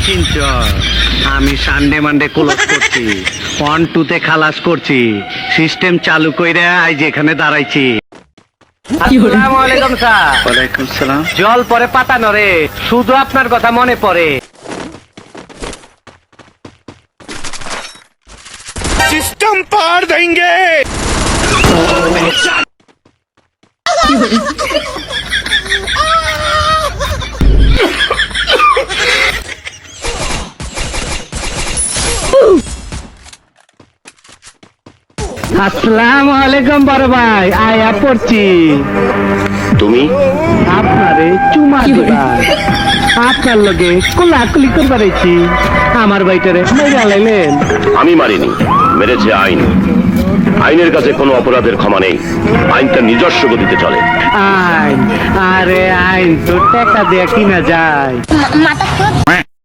Scenes? আমি Sunday Monday close করছি, 1-2 খালাস করছি, সিস্টেম চালু কইরা আজ এখানে দাঁড়াইছি। আসসালামু আলাইকুম স্যার। ওয়ালাইকুম সালাম। জল পরে পাতা নরে, শুধু আপনার কথা মনে পড়ে। सिस्टम पार देंगे। আসসালামু আলাইকুম বড় ভাই, আয়া পড়ছি। তুমি আপনারে চুমা দিবার, আপনার লগে কোলাকুলি করবার আইছি। আমার বাইটারে মেরে লাইলেন। আমি মারিনি, মেরেছে আইন। আইনের কাছে কোনো অপরাধের ক্ষমা নেই। আইন তার নিজস্ব গতিতে চলে। আইন, আরে আইন তো টাকা দেয়া কিনা যায়।